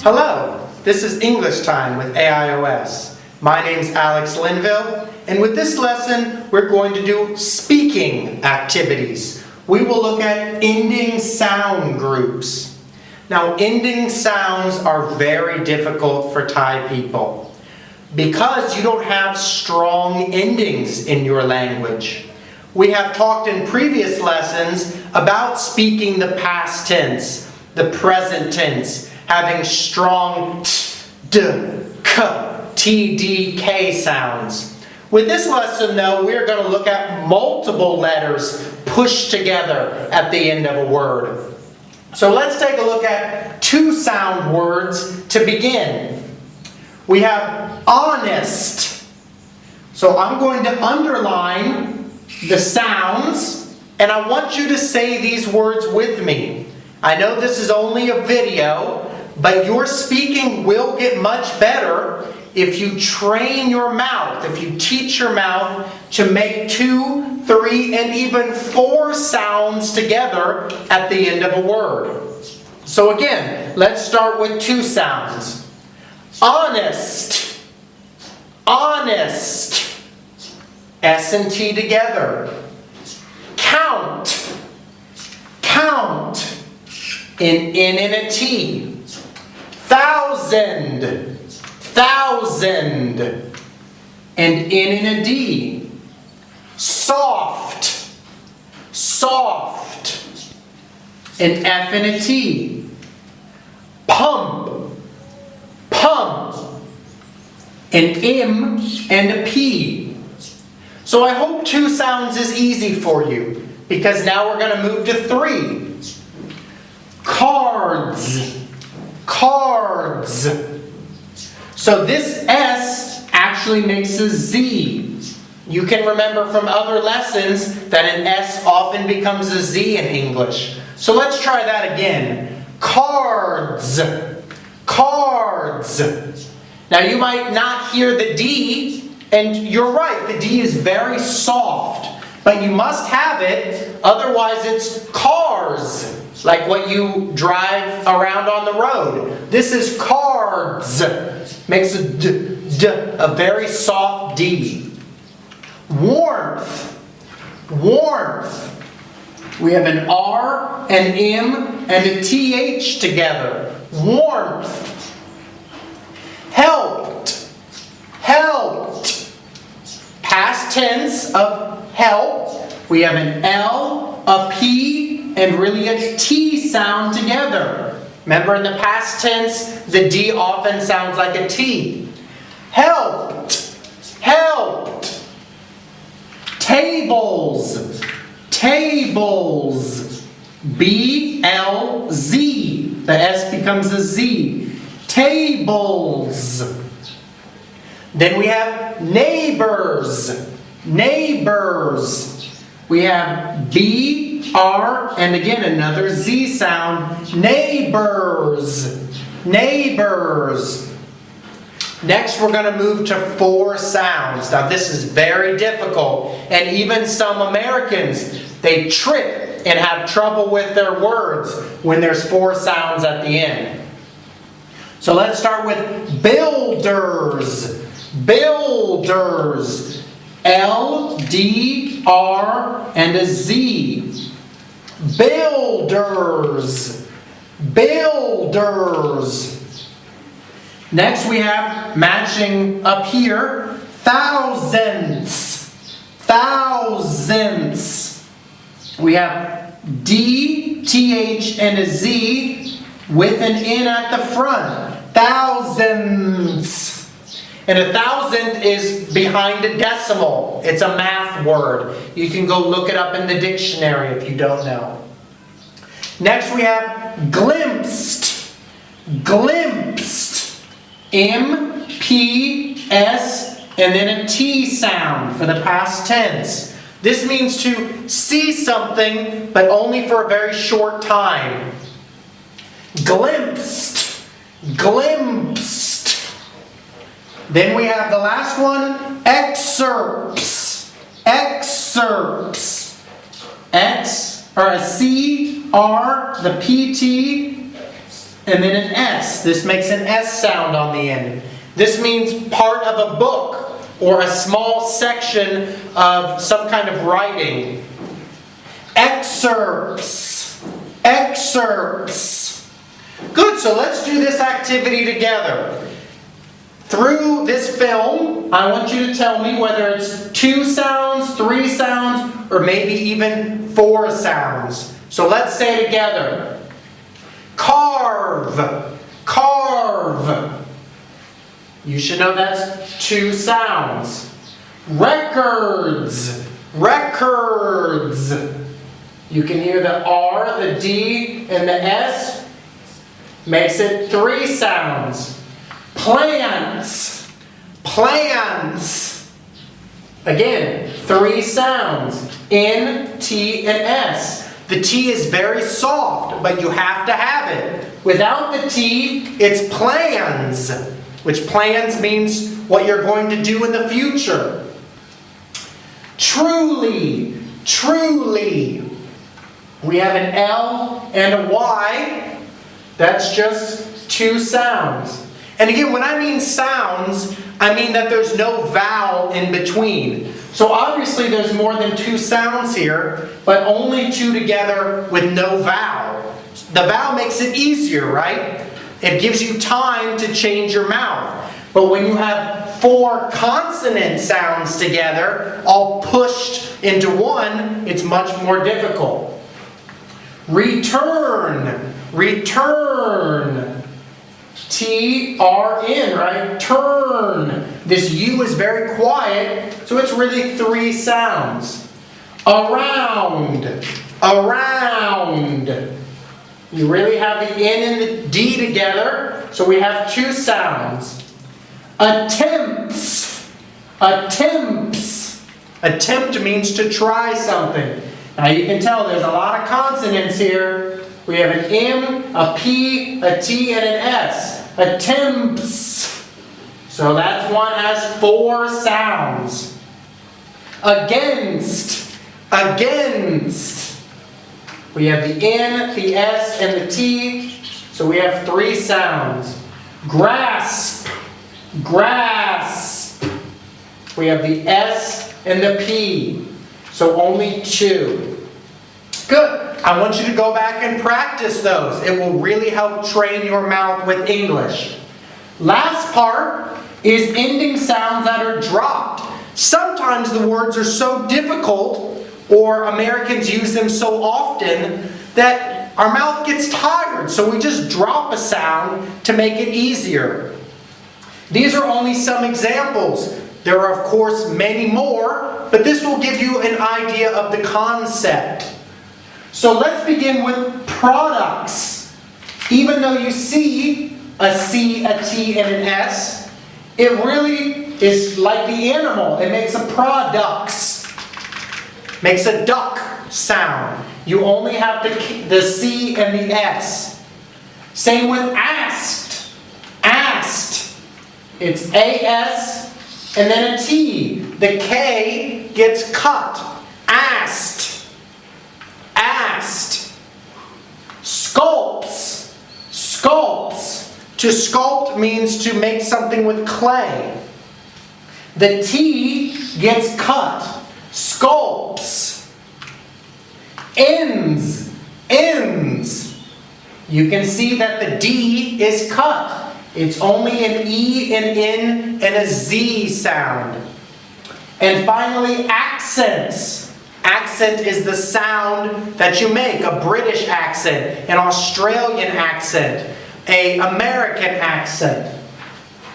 Hello, this is English Time with AIOS. My name's Alex Linville, and with this lesson, we're going to do speaking activities. We will look at ending sound groups. Now, ending sounds are very difficult for Thai people because you don't have strong endings in your language. We have talked in previous lessons about speaking the past tense, the present tense, having strong t, d, k, t, d, k sounds. With this lesson, though, we're going to look at multiple letters pushed together at the end of a word. So let's take a look at two sound words to begin. We have honest. So I'm going to underline the sounds, and I want you to say these words with me. I know this is only a video, but your speaking will get much better if you train your mouth, if you teach your mouth to make 2, 3, and even 4 sounds together at the end of a word. So again, let's start with 2 sounds. Honest. Honest. S and T together. Count. Count. An N and a T. Thousand. Thousand. And N and a D. Soft. Soft. An F and a T. Pump. Pump. An M and a P. So I hope 2 sounds is easy for you, because now we're going to move to 3. Cards. Cards. So this S actually makes a Z. You can remember from other lessons that an S often becomes a Z in English. So let's try that again. Cards. Cards. Now you might not hear the D, and you're right, the D is very soft, but you must have it, otherwise it's cars, like what you drive around on the road. This is cards, makes a D, a very soft D. Warmth, warmth. We have an R, an M, and a TH together. Warmth. Helped, helped. Past tense of help, we have an L, a P, and really a T sound together. Remember, in the past tense, the D often sounds like a T. Helped, helped. Tables, tables. B-L-Z. The S becomes a Z. Tables. Then we have neighbors. Neighbors. We have B, R, and again another Z sound. Neighbors. Neighbors. Next we're going to move to 4 sounds. Now this is very difficult, and even some Americans, they trip and have trouble with their words when there's 4 sounds at the end. So let's start with builders. Builders. L, D, R, and a Z. Builders. Builders. Next we have, matching up here, thousands. Thousands. We have D, TH, and a Z with an N at the front. Thousands. And 1,000 is behind a decimal. It's a math word. You can go look it up in the dictionary if you don't know. Next we have glimpsed. Glimpsed. M, P, S, and then a T sound for the past tense. This means to see something, but only for a very short time. Glimpsed. Glimpsed. Then we have the last one, excerpts. Excerpts. X, or a C, R, the PT, and then an S. This makes an S sound on the end. This means part of a book or a small section of some kind of writing. Excerpts. Excerpts. Good, so let's do this activity together. Through this film, I want you to tell me whether it's 2 sounds, 3 sounds, or maybe even 4 sounds. So let's say together. Carve. Carve. You should know that's 2 sounds. Records. Records. You can hear the R, the D, and the S. Makes it 3 sounds. Plants. Plants. Again, 3 sounds. N, T, and S. The T is very soft, but you have to have it. Without the T, it's plans, which plans means what you're going to do in the future. Truly. Truly. We have an L and a Y. That's just 2 sounds. And again, when I mean sounds, I mean that there's no vowel in between. So obviously there's more than 2 sounds here, but only 2 together with no vowel. The vowel makes it easier, right? It gives you time to change your mouth. But when you have 4 consonant sounds together, all pushed into one, it's much more difficult. Return. Return. T-R-N, right? Turn. This U is very quiet, so it's really 3 sounds. Around. Around. You really have the N and the D together, so we have 2 sounds. Attempts. Attempts. Attempt means to try something. Now you can tell there's a lot of consonants here. We have an M, a P, a T, and an S. Attempts. So that one has 4 sounds. Against. Against. We have the N, the S, and the T. So we have 3 sounds. Grasp. Grasp. We have the S and the P. So only 2. Good. I want you to go back and practice those. It will really help train your mouth with English. Last part is ending sounds that are dropped. Sometimes the words are so difficult, or Americans use them so often, that our mouth gets tired. So we just drop a sound to make it easier. These are only some examples. There are, of course, many more, but this will give you an idea of the concept. So let's begin with products. Even though you see a C, a T, and an S, it really is like the animal. It makes a products. Makes a duck sound. You only have the C and the S. Same with asked. Asked. It's A-S and then a T. The K gets cut. Asked. Asked. Sculpts. Sculpts. To sculpt means to make something with clay. The T gets cut. Sculpts. Ends. Ends. You can see that the D is cut. It's only an E, an N, and a Z sound. And finally, accents. Accent is the sound that you make. A British accent, an Australian accent, an American accent.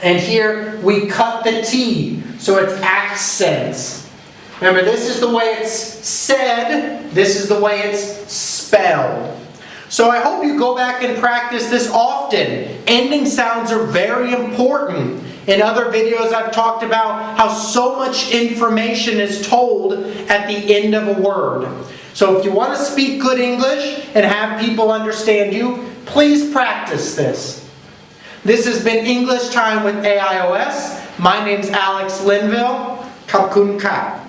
And here we cut the T, so it's accents. Remember, this is the way it's said, this is the way it's spelled. So I hope you go back and practice this often. Ending sounds are very important. In other videos I've talked about how so much information is told at the end of a word. So if you want to speak good English and have people understand you, please practice this. This has been English Time with AIOS. My name's Alex Linville. Khap kun kap.